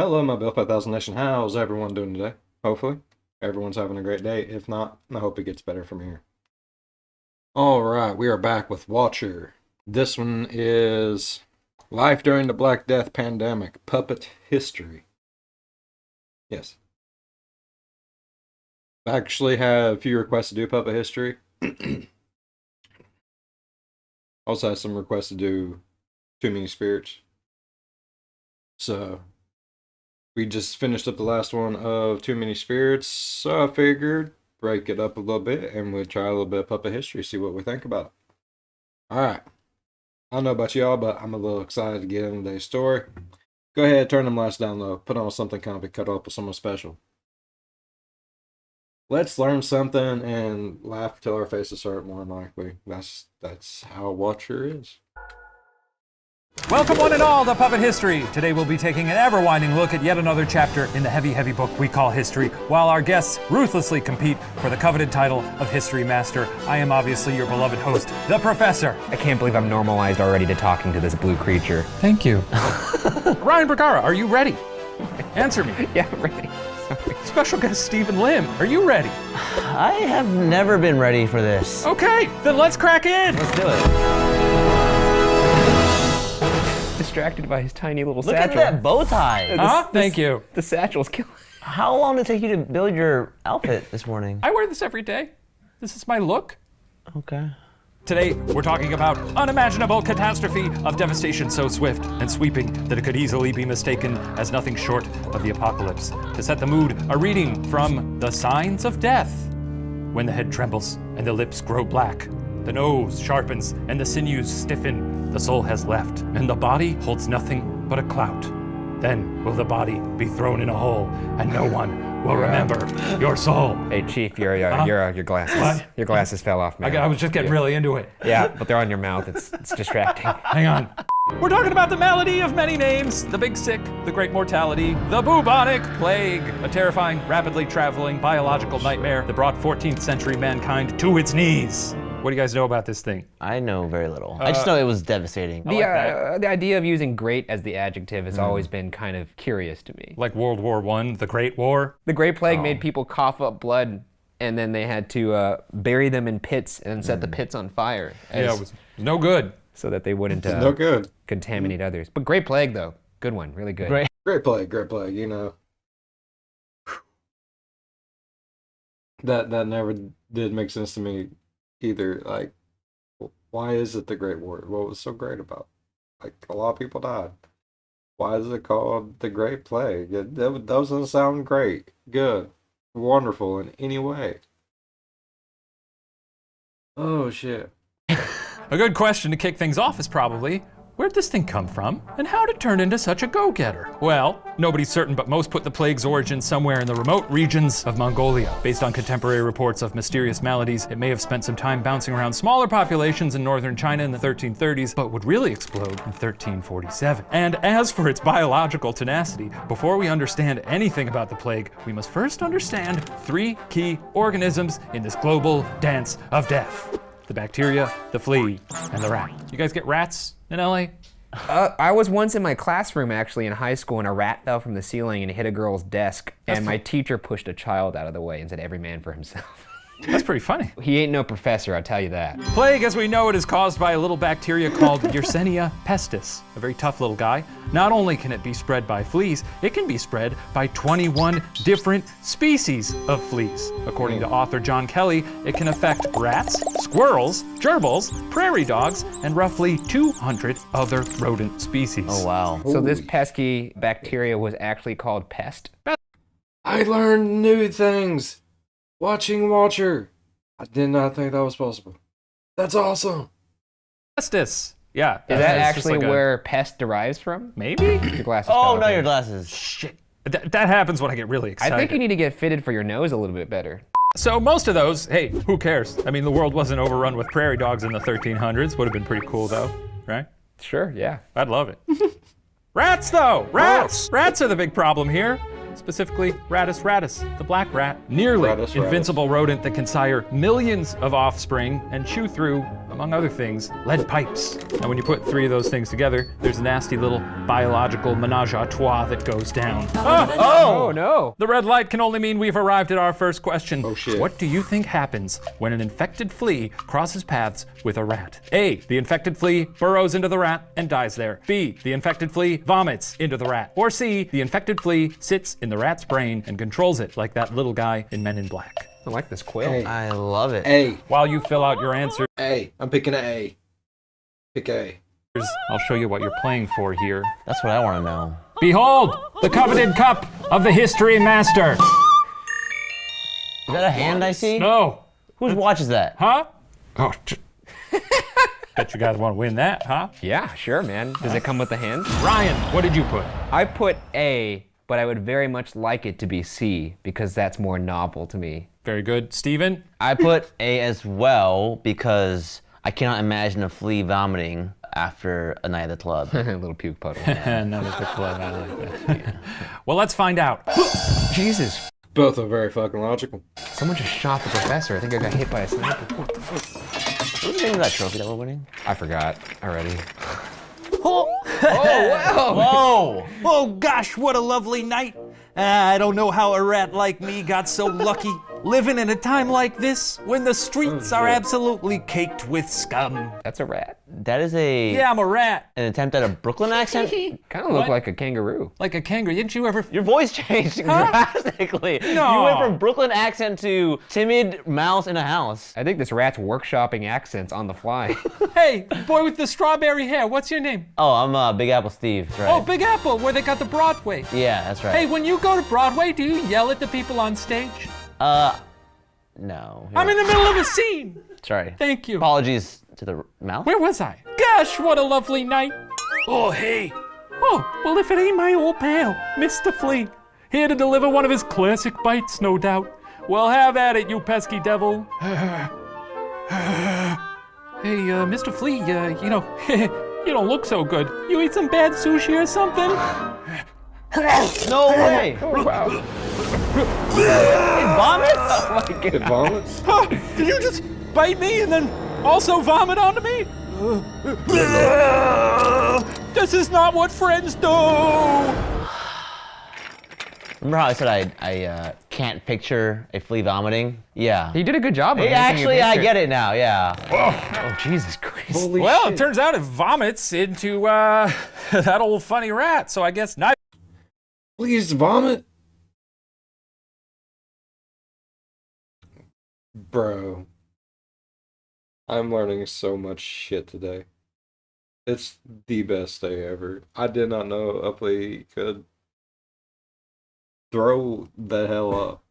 Hello, my Bill 5000 Nation. How's everyone doing today? Hopefully, everyone's having a great day. If not, I hope it gets better from here. All right, we are back with Watcher. This one is Life During the Black Death Pandemic, Puppet History. Yes. I actually have a few requests to do Puppet History. Also have some requests to do Too Many Spirits. So we just finished up the last one of Too Many Spirits, so I figured break it up a little bit and we'll try a little bit of puppet history, see what we think about it. Alright. I don't know about y'all, but I'm a little excited to get into today's story. Go ahead, turn them lights down low, put on something comfy, cuddle up with someone special. Let's learn something and laugh till our faces hurt, more than likely. That's how Watcher is. Welcome one and all to Puppet History. Today we'll be taking an ever-winding look at yet another chapter in the heavy, heavy book we call history, while our guests ruthlessly compete for the coveted title of History Master. I am obviously your beloved host, the Professor. I can't believe I'm normalized already to talking to this blue creature. Thank you. Ryan Bergara, are you ready? Answer me. Yeah, I'm ready. Sorry. Special guest Stephen Lim, are you ready? I have never been ready for this. Okay, then let's crack in. Let's do it. Distracted by his tiny little Look satchel. at that bow tie. Thank you. The satchel's killing. How long did it take you to build your outfit this morning? I wear this every day. This is my look. Okay. Today, we're talking about unimaginable catastrophe of devastation so swift and sweeping that it could easily be mistaken as nothing short of the apocalypse. To set the mood, a reading from The Signs of Death. When the head trembles and the lips grow black, the nose sharpens and the sinews stiffen, the soul has left, and the body holds nothing but a clout. Then will the body be thrown in a hole, and no one will remember your soul. Hey, Chief, your glasses. What? Your glasses fell off, man. I was just getting really into it. Yeah, but they're on your mouth. It's distracting. Hang on. We're talking about the malady of many names, the Big Sick, the Great Mortality, the bubonic plague, a terrifying, rapidly traveling biological nightmare that brought 14th century mankind to its knees. What do you guys know about this thing? I know very little. I just know it was devastating. The idea of using great as the adjective has always been kind of curious to me. Like World War I, the Great War? The Great Plague made people cough up blood, and then they had to bury them in pits and set the pits on fire. Yeah, it was no good. So that they wouldn't No good. contaminate others. But Great Plague, though. Good one. Really good. Great. Great plague, you know. That never did make sense to me either. Like, why is it the Great War? What was so great about it? Like, a lot of people died. Why is it called the Great Plague? That doesn't sound great, good, wonderful in any way. Oh, shit. A good question to kick things off is probably, where'd this thing come from, and how'd it turn into such a go-getter? Well, nobody's certain, but most put the plague's origin somewhere in the remote regions of Mongolia. Based on contemporary reports of mysterious maladies, it may have spent some time bouncing around smaller populations in northern China in the 1330s, but would really explode in 1347. And as for its biological tenacity, before we understand anything about the plague, we must first understand three key organisms in this global dance of death. The bacteria, the flea, and the rat. You guys get rats in LA? I was once in my classroom, actually, in high school, and a rat fell from the ceiling and hit a girl's desk, and my teacher pushed a child out of the way and said, every man for himself. That's pretty funny. He ain't no professor, I'll tell you that. Plague, as we know it, is caused by a little bacteria called Yersinia pestis, a very tough little guy. Not only can it be spread by fleas, it can be spread by 21 different species of fleas. According to author John Kelly, it can affect rats, squirrels, gerbils, prairie dogs, and roughly 200 other rodent species. Oh, wow. So this pesky bacteria was actually called pest? I learned new things watching Watcher. I did not think that was possible. That's awesome. Pestis. Yeah. Is that it's just actually like where pest derives from? Maybe? Your glasses Oh, fell no, off. your glasses. Shit. That happens when I get really excited. I think you need to get fitted for your nose a little bit better. So most of those, hey, who cares? I mean, the world wasn't overrun with prairie dogs in the 1300s. Would have been pretty cool, though, right? Sure, yeah. I'd love it. Rats, though! Rats! Rats are the big problem here. specifically Rattus rattus, the black rat. Nearly Rattus invincible rodent that can sire millions of offspring and chew through, among other things, lead pipes. And when you put 3 of those things together, there's a nasty little biological menage a trois that goes down. Oh no. The red light can only mean we've arrived at our first question. Oh, shit. What do you think happens when an infected flea crosses paths with a rat? A, the infected flea burrows into the rat and dies there. B, the infected flea vomits into the rat. Or C, the infected flea sits in the rat's brain and controls it like that little guy in Men in Black. I like this quill. Hey. I love it. A. While you fill out your answers, A. I'm picking an A. Pick A. I'll show you what you're playing for here. That's what I want to know. Behold, the coveted cup of the history master. Is that a hand I see? No. Whose watch is that? Huh? Oh, bet you guys want to win that, huh? Yeah, sure, man. Does it come with the hand? Ryan, what did you put? I put A, but I would very much like it to be C because that's more novel to me. Very good. Steven? I put A as well because I cannot imagine a flea vomiting after a night at the club. A little puke puddle. None of the club. I like that. Well, let's find out. Jesus. Both are very fucking logical. Someone just shot the professor. I think I got hit by a sniper. What was the name of that trophy that we're winning? I forgot already. Oh, Whoa! Oh gosh, what a lovely night. I don't know how a rat like me got so lucky. Living in a time like this, when the streets are absolutely caked with scum. That's a rat. That is a Yeah, I'm a rat. an attempt at a Brooklyn accent. Kind of look like a kangaroo. like a kangaroo. Didn't you ever? Your voice changed drastically. No. You went from Brooklyn accent to timid mouse in a house. I think this rat's workshopping accents on the fly. Hey, boy with the strawberry hair, what's your name? Oh, I'm Big Apple Steve. That's right. Oh, Big Apple, where they got the Broadway. Yeah, that's right. Hey, when you go to Broadway, do you yell at the people on stage? No. I'm in the middle of a scene. Sorry. Thank you. Apologies to the mouse. Where was I? Gosh, what a lovely night. Oh, hey. Oh, well, if it ain't my old pal, Mr. Flea. Here to deliver one of his classic bites, no doubt. Well, have at it, you pesky devil. Hey, Mr. Flea, you know, you don't look so good. You eat some bad sushi or something? No way. Oh, wow. It vomits? Oh my It God. vomits? Huh, did you just bite me and then also vomit onto me? This is not what friends do! Remember how I said I can't picture a flea vomiting? Yeah. He did a good job of Hey, making you actually, I picture. get it now, yeah. Oh, Jesus Christ. Holy Well, shit. it turns out it vomits into, that old funny rat, so I guess not. Please vomit. Bro. I'm learning so much shit today. It's the best day ever. I did not know a flea could throw the hell up.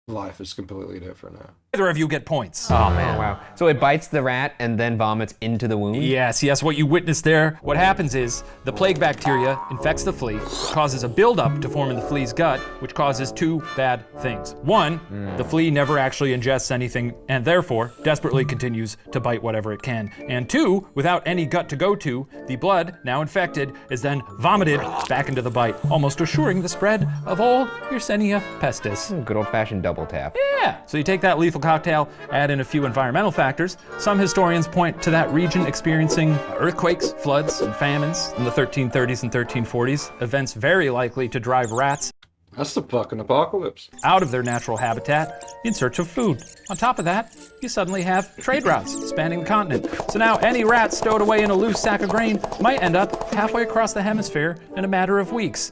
Life is completely different now. Either of you get points. Oh, man. Wow. So it bites the rat and then vomits into the wound? Yes, what you witnessed there. What happens is the plague bacteria infects the flea, causes a buildup to form in the flea's gut, which causes 2 bad things. 1, the flea never actually ingests anything and therefore desperately continues to bite whatever it can. And 2, without any gut to go to, the blood, now infected, is then vomited back into the bite, almost assuring the spread of all Yersinia pestis. Good old-fashioned double tap. Yeah. So you take that lethal cocktail, add in a few environmental factors. Some historians point to that region experiencing earthquakes, floods, and famines in the 1330s and 1340s, events very likely to drive rats That's the fucking apocalypse. out of their natural habitat in search of food. On top of that, you suddenly have trade routes spanning the continent. So now any rat stowed away in a loose sack of grain might end up halfway across the hemisphere in a matter of weeks.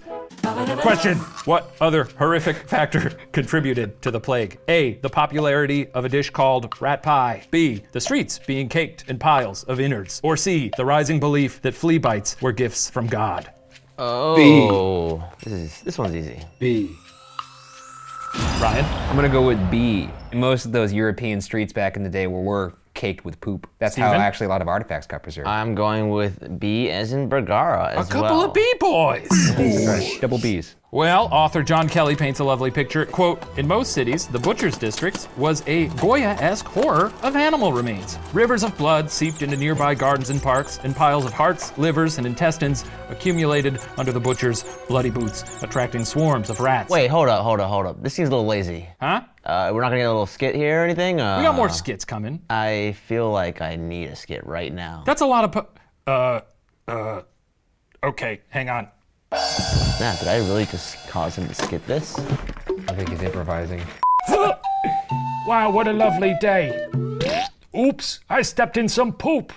Question: what other horrific factor contributed to the plague? A, the popularity of a dish called rat pie. B, the streets being caked in piles of innards. Or C, the rising belief that flea bites were gifts from God. Oh. This one's easy. B. Ryan? I'm gonna go with B. Most of those European streets back in the day were caked with poop. That's how Steven? actually a lot of artifacts got preserved. I'm going with B as in Bergara as A couple well. of B-boys! That's right. Double B's. Well, author John Kelly paints a lovely picture. Quote, in most cities, the butcher's district was a Goya-esque horror of animal remains. Rivers of blood seeped into nearby gardens and parks, and piles of hearts, livers, and intestines accumulated under the butcher's bloody boots, attracting swarms of rats. Wait, hold up. This seems a little lazy. Huh? We're not gonna get a little skit here or anything? We got more skits coming. I feel like I need a skit right now. That's a lot of okay, hang on. Matt, did I really just cause him to skip this? I think he's improvising. Wow, what a lovely day. Oops, I stepped in some poop.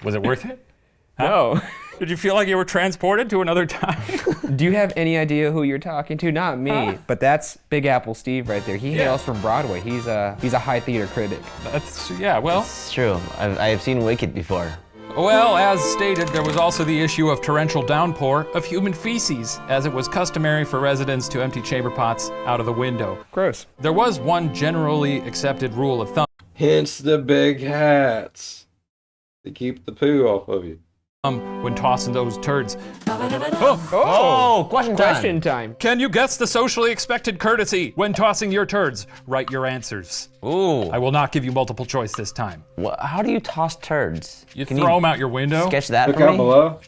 Was it worth it? No. Did you feel like you were transported to another time? Do you have any idea who you're talking to? Not me, but that's Big Apple Steve right there. He hails from Broadway. He's a high theater critic. Well. It's true. I have seen Wicked before. Well, as stated, there was also the issue of torrential downpour of human feces, as it was customary for residents to empty chamber pots out of the window. Gross. There was one generally accepted rule of thumb. Hence the big hats. To keep the poo off of you. When tossing those turds. Oh, question time. Question time. Can you guess the socially expected courtesy when tossing your turds? Write your answers. Ooh. I will not give you multiple choice this time. How do you toss turds? You Can throw them out your window. sketch that Look for out me? below.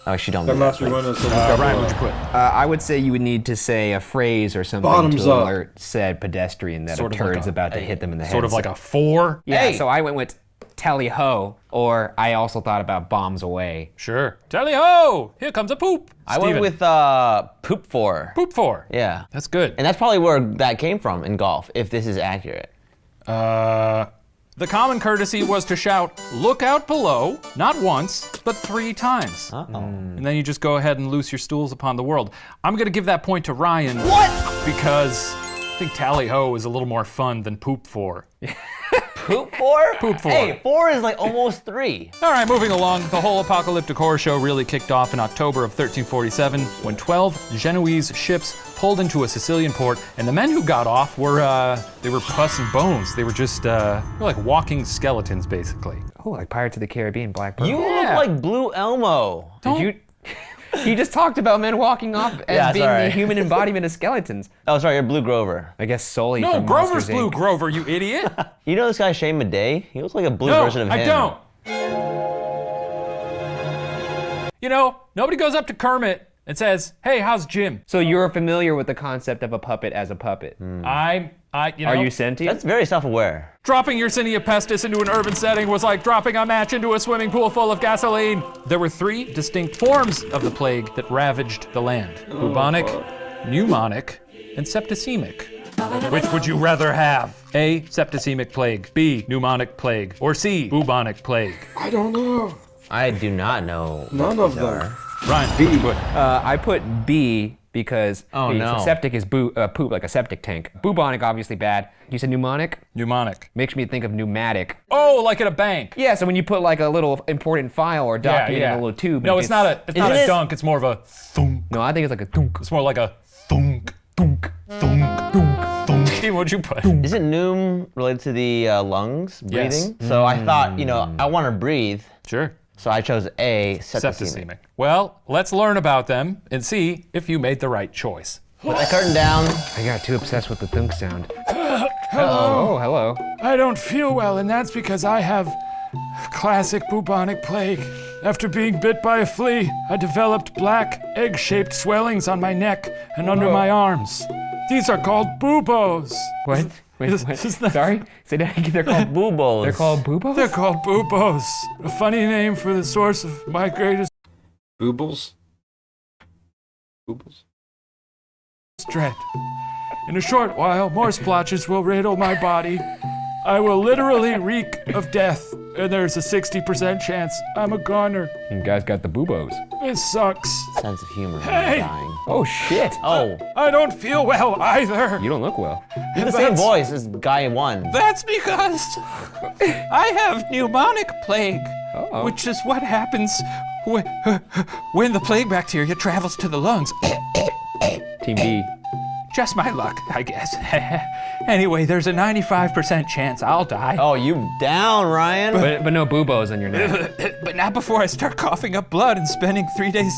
Oh, she don't. Come do out that. your window. So look out Ryan, below. what'd you put? I would say you would need to say a phrase or something Bottoms to up. alert said pedestrian that Sort a of like turd's a- about to hit them in the head. Sort of like a 4? Yeah, Hey. so I went with tally ho, or I also thought about bombs away. Sure. Tally ho! Here comes a poop. I went Steven. with poop 4. poop 4. Yeah. That's good. And that's probably where that came from in golf, if this is accurate. The common courtesy was to shout, look out below, not once, but 3 times. Uh-oh. And then you just go ahead and loose your stools upon the world. I'm gonna give that point to Ryan. What? Because I think tally ho is a little more fun than poop 4. Poop 4? Poop 4. Hey, 4 is like almost 3. All right, moving along. The whole apocalyptic horror show really kicked off in October of 1347 when 12 Genoese ships pulled into a Sicilian port, and the men who got off were pus and bones. They were just they were like walking skeletons, basically. Oh, like Pirates of the Caribbean, Black Pearl. You Yeah. look like Blue Elmo. Did you? He just talked about men walking off as Yeah, being sorry. the human embodiment of skeletons. Oh, sorry, you're Blue Grover. I guess Sully No, from Grover's Monsters, Blue Inc. Grover, you idiot. You know this guy Shane Madej? He looks like a blue No, version of him. I don't. You know, nobody goes up to Kermit and says, hey, how's Jim? So you're familiar with the concept of a puppet as a puppet. You know. Are you sentient? That's very self-aware. Dropping Yersinia pestis into an urban setting was like dropping a match into a swimming pool full of gasoline. There were 3 distinct forms of the plague that ravaged the land. Bubonic, pneumonic, and septicemic. Which would you rather have? A, septicemic plague, B, pneumonic plague, or C, bubonic plague? I don't know. I do not know. None of them. Ryan, B. good. I put B because Oh, no. septic is poop like a septic tank. Bubonic, obviously bad. You said pneumonic? Pneumonic. Makes me think of pneumatic. Oh, like at a bank. Yeah, so when you put like a little important file or document in a little tube. No, it it's not gets- a dunk, it's more of a thunk. No, I think it's like a thunk. It's more like a thunk, thunk, thunk, thunk, thunk. Steve, what'd you put? Isn't pneum related to the lungs, Yes. breathing? So I thought, I want to breathe, Sure. so I chose A, septicemic. Septicemic. Well, let's learn about them and see if you made the right choice. Put that curtain down. I got too obsessed with the thunk sound. Hello. Oh, hello. I don't feel well, and that's because I have classic bubonic plague. After being bit by a flea, I developed black, egg-shaped swellings on my neck and under my arms. These are called buboes. What? Wait, Is- what? is that- Sorry? Say that again. They're called Boobos. They're called buboes? They're called buboes. A funny name for the source of my greatest Boobles? Boobles? dread. In a short while, more splotches will riddle my body. I will literally reek of death, and there's a 60% chance I'm a goner. You guys got the buboes. It sucks. Sense of humor. Hey! Dying. Oh, shit. Oh, I don't feel well either. You don't look well. you have the same voice as guy 1. That's because I have pneumonic plague, Uh-oh. which is what happens when the plague bacteria travels to the lungs. Team B. Just my luck, I guess. Anyway, there's a 95% chance I'll die. Oh, you down, Ryan? But no buboes on your neck. But not before I start coughing up blood and spending 3 days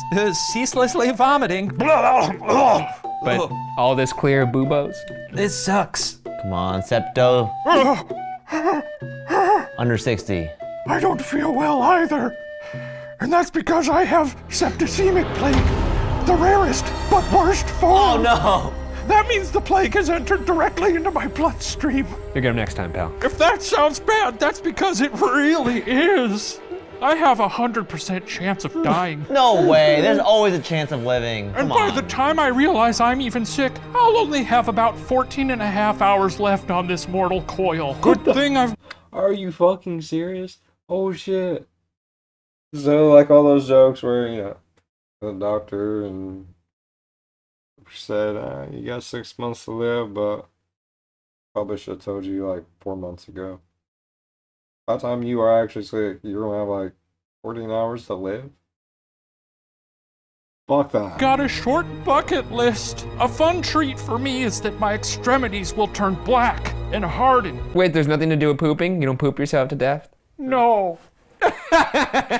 ceaselessly vomiting. But all this clear of buboes? This sucks. Come on, Septo. Under 60. I don't feel well either. And that's because I have septicemic plague, the rarest but worst form. Oh no! That means the plague has entered directly into my bloodstream. You'll get him next time, pal. If that sounds bad, that's because it really is. I have 100% chance of dying. No way, there's always a chance of living. And Come by on. the time I realize I'm even sick, I'll only have about 14 and a half hours left on this mortal coil. Good thing I've... Are you fucking serious? Oh shit. So like all those jokes where, you know, the doctor and said, you got 6 months to live, but probably should have told you like 4 months ago. By the time you are actually sick, you're gonna have like 14 hours to live? Fuck that. got a short bucket list. A fun treat for me is that my extremities will turn black and harden. Wait, there's nothing to do with pooping? You don't poop yourself to death? No.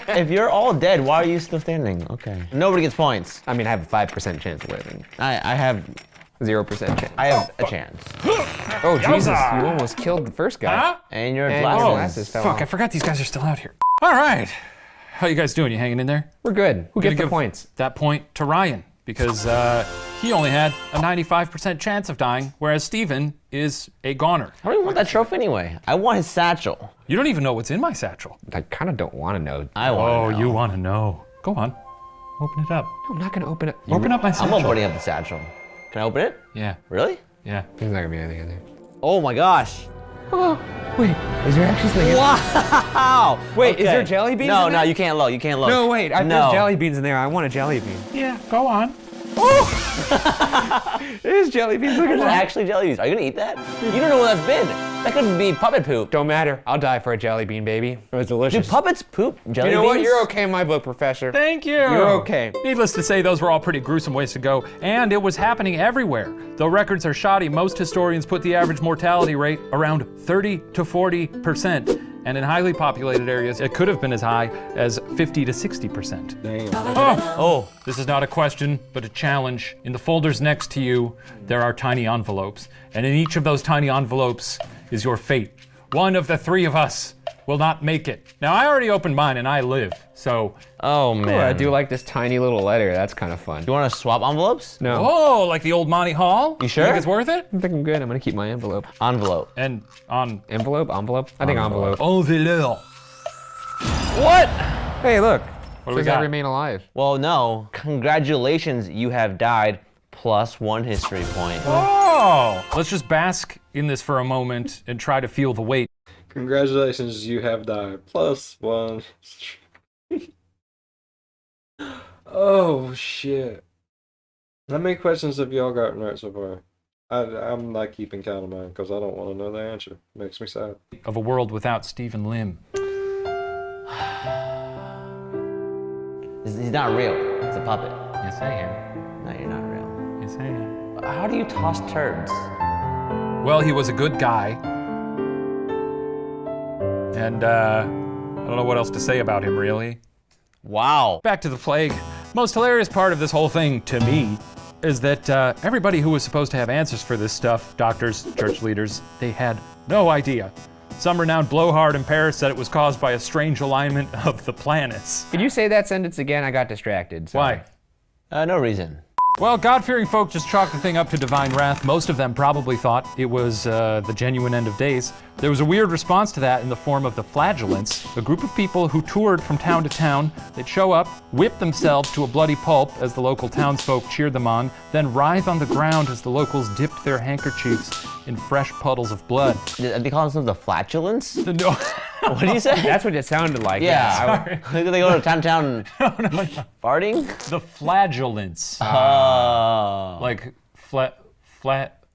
If you're all dead, why are you still standing? Okay. Nobody gets points. I mean, I have a 5% chance of living. I have 0% chance. I have a chance. Oh, Jesus, you almost killed the first guy. Huh? And your And glasses. your glasses fell Fuck, off. I forgot these guys are still out here. All right. How you guys doing? You hanging in there? We're good. Who Gonna gets the give points? That point to Ryan because he only had a 95% chance of dying, whereas Steven is a goner. I don't even want that trophy anyway. I want his satchel. You don't even know what's in my satchel. I kind of don't want to know. I want Oh, to know. you want to know. Go on. Open it up. I'm not going to open it. Open up my I'm satchel. opening up the satchel. Can I open it? Yeah, Really? yeah. There's not going to be anything in there. Oh my gosh. Oh, wait. Is there actually something in there? Wow. Wait, is there jelly beans No, in no, there? you can't look. You can't look. No, wait. No. There's jelly beans in there. I want a jelly bean. Yeah, go on. There's jelly beans. Look at There's that. actually jelly beans. Are you gonna eat that? You don't know what that's been. That could be puppet poop. Don't matter. I'll die for a jelly bean, baby. It was Do delicious. puppets poop jelly You know beans? what? You're okay in my book, Professor. Thank you. You're okay. Needless to say, those were all pretty gruesome ways to go, and it was happening everywhere. Though records are shoddy, most historians put the average mortality rate around 30 to 40%. And in highly populated areas, it could have been as high as 50 to 60%. Damn. Oh, this is not a question, but a challenge. In the folders next to you, there are tiny envelopes. And in each of those tiny envelopes is your fate. One of the three of us will not make it. Now, I already opened mine and I live, so. Oh man. Oh, I do like this tiny little letter. That's kind of fun. You want to swap envelopes? No. Oh, like the old Monty Hall? You sure? Think it's worth it? I think I'm good. I'm going to keep my envelope. Envelope. And on Envelope? Envelope? I think envelope. envelope. What? Hey, look. What do we Says I got? remain alive. Well, no. Congratulations, you have died. Plus 1 history point. Oh, let's just bask in this for a moment and try to feel the weight. Congratulations, you have died. +1. Oh shit. How many questions have y'all gotten right so far? I'm not keeping count of mine because I don't want to know the answer. Makes me sad. Of a world without Stephen Lim. He's not real. It's a puppet. Yes, I am. No, you're not real. Yes, I am. How do you toss turds? Well, he was a good guy. And, I don't know what else to say about him, really. Wow. Back to the plague. Most hilarious part of this whole thing, to me, is that everybody who was supposed to have answers for this stuff, doctors, church leaders, they had no idea. Some renowned blowhard in Paris said it was caused by a strange alignment of the planets. Could you say that sentence again? I got distracted. Sorry. Why? No reason. Well, God-fearing folk just chalked the thing up to divine wrath. Most of them probably thought it was the genuine end of days. There was a weird response to that in the form of the Flagellants, a group of people who toured from town to town. They'd show up, whip themselves to a bloody pulp as the local townsfolk cheered them on, then writhe on the ground as the locals dipped their handkerchiefs in fresh puddles of blood. Did they call themselves the flatulence? No. What did you say? That's what it sounded like. Yeah. They go to town farting? The Flagellants. Like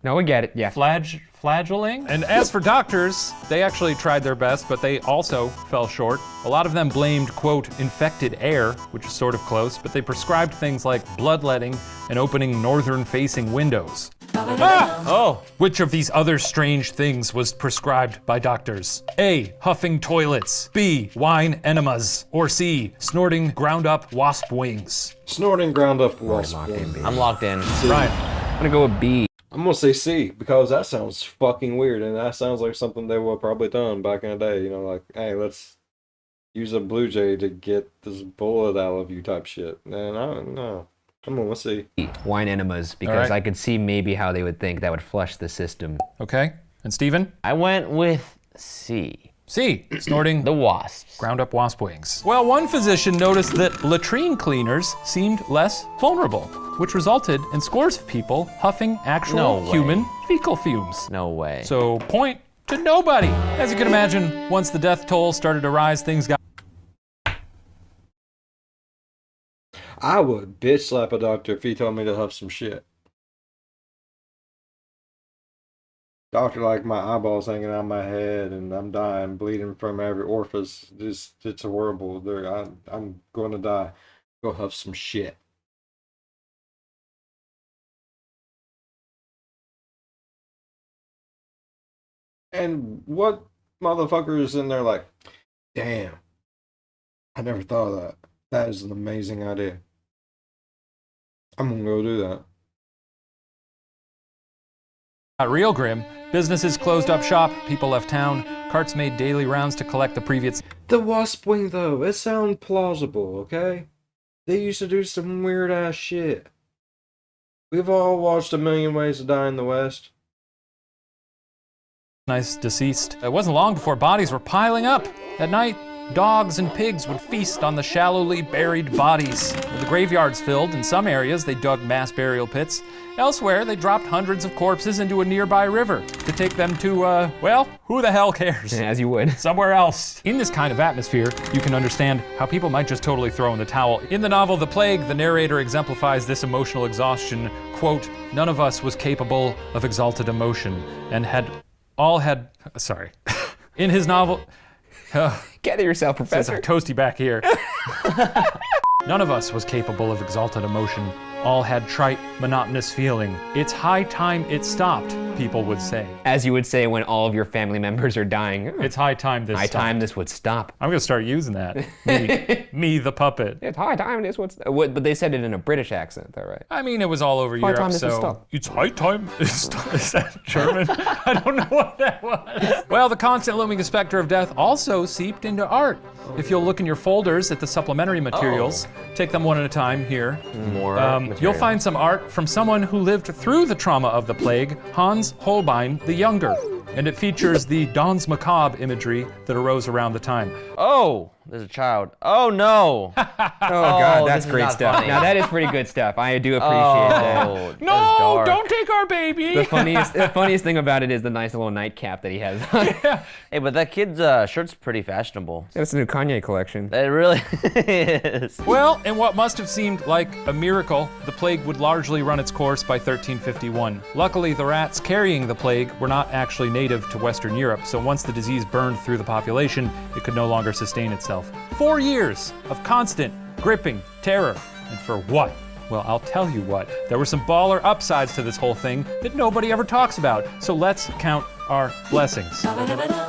No, we get it. Yeah. flagelling. And as for doctors, they actually tried their best, but they also fell short. A lot of them blamed, quote, infected air, which is sort of close, but they prescribed things like bloodletting and opening northern-facing windows. Oh, Which of these other strange things was prescribed by doctors? A. Huffing toilets. B. Wine enemas. Or C. Snorting ground-up wasp wings. Snorting ground up wasp. I'm locked in. Ryan. I'm gonna go with B. I'm gonna say C because that sounds fucking weird, and that sounds like something they would probably done back in the day. You know, like, hey, let's use a blue jay to get this bullet out of you type shit. And I don't know. Come on, let's see. Wine enemas, because right. I could see maybe how they would think that would flush the system. Okay. And Steven? I went with C. C. Snorting The wasps. ground-up wasp wings. Well, one physician noticed that latrine cleaners seemed less vulnerable, which resulted in scores of people huffing actual No way. human fecal fumes. No way. So, point to nobody. As you can imagine, once the death toll started to rise, things got I would bitch slap a doctor if he told me to huff some shit. Doctor, like my eyeballs hanging out of my head and I'm dying, bleeding from every orifice. It's horrible. I'm going to die. Go huff some shit. And what motherfucker is in there like, damn, I never thought of that. That is an amazing idea. I'm gonna go do that. real grim. Businesses closed up shop, people left town, carts made daily rounds to collect the previous. The wasp wing, though, it sounds plausible, okay? They used to do some weird ass shit. We've all watched A Million Ways to Die in the West. Nice deceased. It wasn't long before bodies were piling up. At night, dogs and pigs would feast on the shallowly buried bodies. With the graveyards filled, in some areas they dug mass burial pits. Elsewhere, they dropped hundreds of corpses into a nearby river to take them to, well, who the hell cares? As you would. Somewhere else. In this kind of atmosphere, you can understand how people might just totally throw in the towel. In the novel The Plague, the narrator exemplifies this emotional exhaustion. Quote, "None of us was capable of exalted emotion and sorry. In his novel, Gather yourself, it's Professor. toasty back here. None of us was capable of exalted emotion. All had trite, monotonous feeling. It's high time it stopped, people would say. As you would say when all of your family members are dying. It's high time this high stopped. time this would stop. I'm gonna start using that. Me the puppet. It's high time this would stop. But they said it in a British accent, though, right? I mean, it was all over High Europe, time this would so stop. it's high time. Is that German? I don't know what that was. Well, the constant looming specter of death also seeped into art. If you'll look in your folders at the supplementary materials, take them one at a time here. More You'll material. find some art from someone who lived through the trauma of the plague, Hans Holbein the Younger. And it features the Danse Macabre imagery that arose around the time. Oh, there's a child. Oh no. Oh, God, that's this is great not stuff. funny. Now, that is pretty good stuff. I do appreciate that. Oh, that's No, dark. don't take our baby! The funniest thing about it is the nice little nightcap that he has on. Hey, but that kid's shirt's pretty fashionable. That's the new Kanye collection. It really is. Well, in what must have seemed like a miracle, the plague would largely run its course by 1351. Luckily, the rats carrying the plague were not actually native to Western Europe, so once the disease burned through the population, it could no longer sustain itself. 4 years of constant, gripping terror. And for what? Well, I'll tell you what. There were some baller upsides to this whole thing that nobody ever talks about, so let's count our blessings.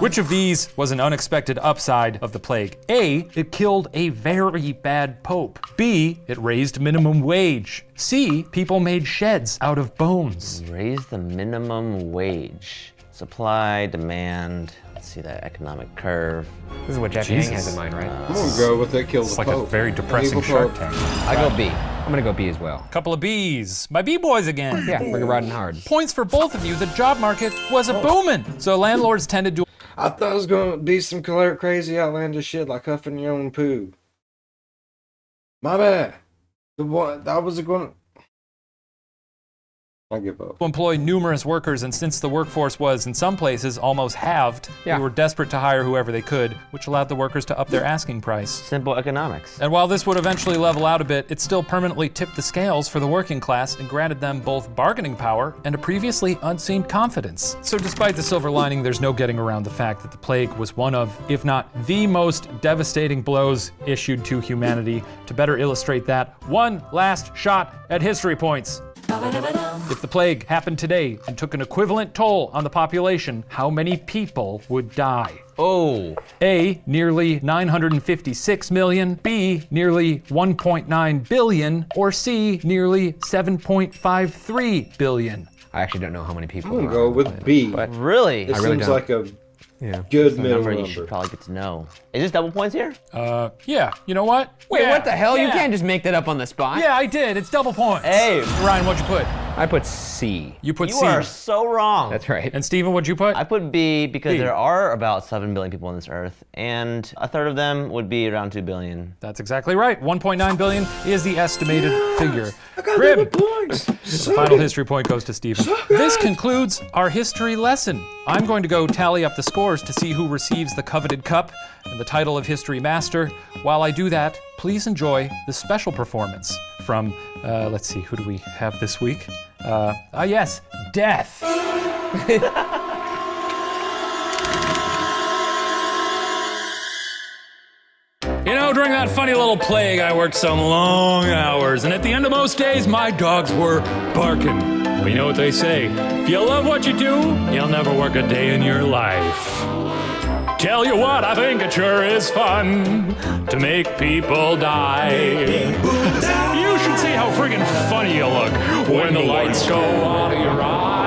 Which of these was an unexpected upside of the plague? A, it killed a very bad pope. B, it raised minimum wage. C, people made sheds out of bones. Raise the minimum wage. Supply, demand. Let's see that economic curve. This is what Jeff Yang has in mind, right? I'm gonna go with it kills It's the like a Pope. very depressing Evil Shark Pope. Tank. I go B. I'm gonna go B as well. Couple of B's. My B-boys again. Yeah, we're riding hard. Points for both of you. The job market was a booming. So landlords tended to I thought it was gonna be some crazy outlandish shit like huffing your own poo. My bad. The one I was gonna. I give up. employ numerous workers, and since the workforce was, in some places, almost halved, Yeah. they were desperate to hire whoever they could, which allowed the workers to up their asking price. Simple economics. And while this would eventually level out a bit, it still permanently tipped the scales for the working class and granted them both bargaining power and a previously unseen confidence. So despite the silver lining, there's no getting around the fact that the plague was one of, if not the most devastating blows issued to humanity. To better illustrate that, one last shot at history points. If the plague happened today and took an equivalent toll on the population, how many people would die? Oh, A, nearly 956 million, B, nearly 1.9 billion, or C, nearly 7.53 billion. I actually don't know how many people. I'm gonna there are go on the with planet, B. But really? It I really seems don't. like a yeah. good That's a middle number number. you should probably get to know. Is this double points here? Yeah, you know what? Wait, Yeah, what the hell? You yeah. can't just make that up on the spot. Yeah, I did. It's double points. Hey. Ryan, what'd you put? I put C. You put You C. are so wrong. That's right. And Steven, what'd you put? I put B because B. there are about 7 billion people on this earth, and a third of them would be around 2 billion. That's exactly right. 1.9 billion is the estimated figure. I got Grim. double points. The final history point goes to Steven. This concludes our history lesson. I'm going to go tally up the scores to see who receives the coveted cup and the title of History Master. While I do that, please enjoy the special performance from, let's see, who do we have this week? Yes, Death. You know, during that funny little plague, I worked some long hours, and at the end of most days, my dogs were barking. But you know what they say? If you love what you do, you'll never work a day in your life. Tell you what, I think it sure is fun to make people die. You should see how friggin' funny you look when the lights go out of your eyes.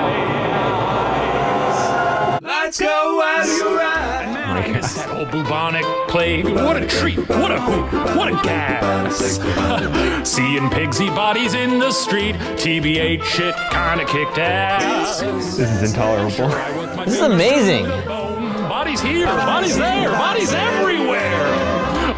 Lights go out of your eyes. And man, I miss that old bubonic plague. What a treat, what a hoot, what a gas. Seeing pigs eat bodies in the street, TBH shit kinda kicked ass. This is intolerable. This is amazing. Bodies here, bodies there, bodies everywhere.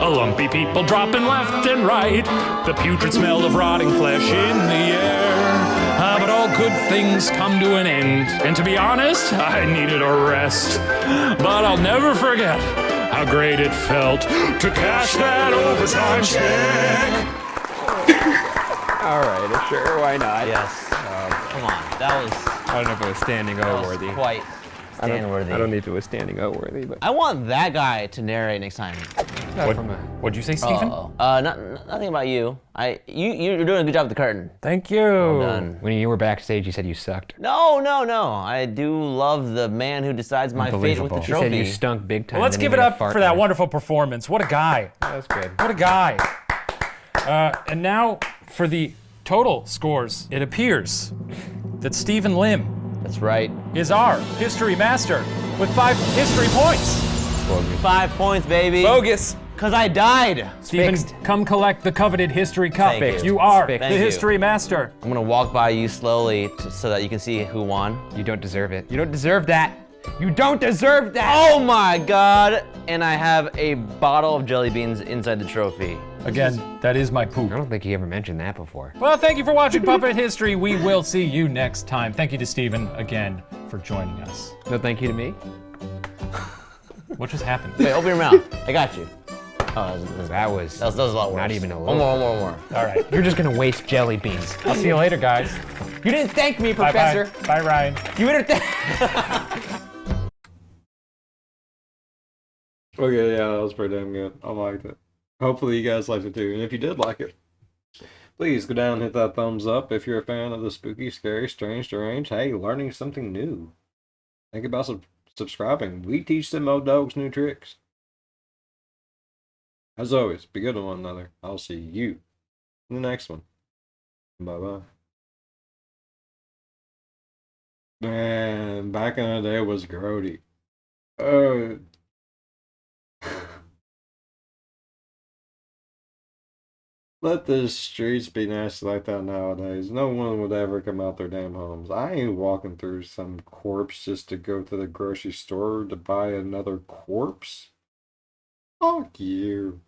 A lumpy people dropping left and right. The putrid smell of rotting flesh in the air. But all good things come to an end. And to be honest, I needed a rest. But I'll never forget how great it felt to cash that overtime check. All right, sure, why not? Yes. Come on. That was, I don't know if it was standing O worthy. quite stand-worthy. I don't need if it was standing O worthy, but. I want that guy to narrate next time. What'd you say, Stephen? Nothing about you. You're doing a good job with the curtain. Thank you. Done. When you were backstage, you said you sucked. No. I do love the man who decides my fate with the You said trophy. you stunk big time. Well, let's then give you it made a up fart for that noise. wonderful performance. What a guy. That was good. What a guy. And now for the total scores. It appears that Stephen Lim That's right. is our history master with 5 history points. 5 points, baby. Bogus. Cause I died. Stephen, Fixed. come collect the coveted history cup. Thank you. You are Fixed. the Thank you. history master. I'm gonna walk by you slowly so that you can see who won. You don't deserve it. You don't deserve that. You don't deserve that. Oh my god! And I have a bottle of jelly beans inside the trophy. Again, that is my poop. I don't think he ever mentioned that before. Well, thank you for watching Puppet History. We will see you next time. Thank you to Stephen again for joining us. No thank you to me. What just happened? Wait, open your mouth. I got you. Oh, That was that was a lot worse. not even a One little. more. All right. You're just gonna waste jelly beans. I'll see you later, guys. You didn't thank me, Bye-bye. Professor. Bye, Ryan. You didn't thank. Okay, yeah, that was pretty damn good. I liked it. Hopefully you guys liked it too. And if you did like it, please go down and hit that thumbs up if you're a fan of the spooky, scary, strange, deranged. Hey, learning something new. Think about subscribing. We teach them old dogs new tricks. As always, be good to one another. I'll see you in the next one. Bye-bye. Man, back in the day was grody. Let the streets be nasty like that nowadays. No one would ever come out their damn homes. I ain't walking through some corpse just to go to the grocery store to buy another corpse. Fuck you.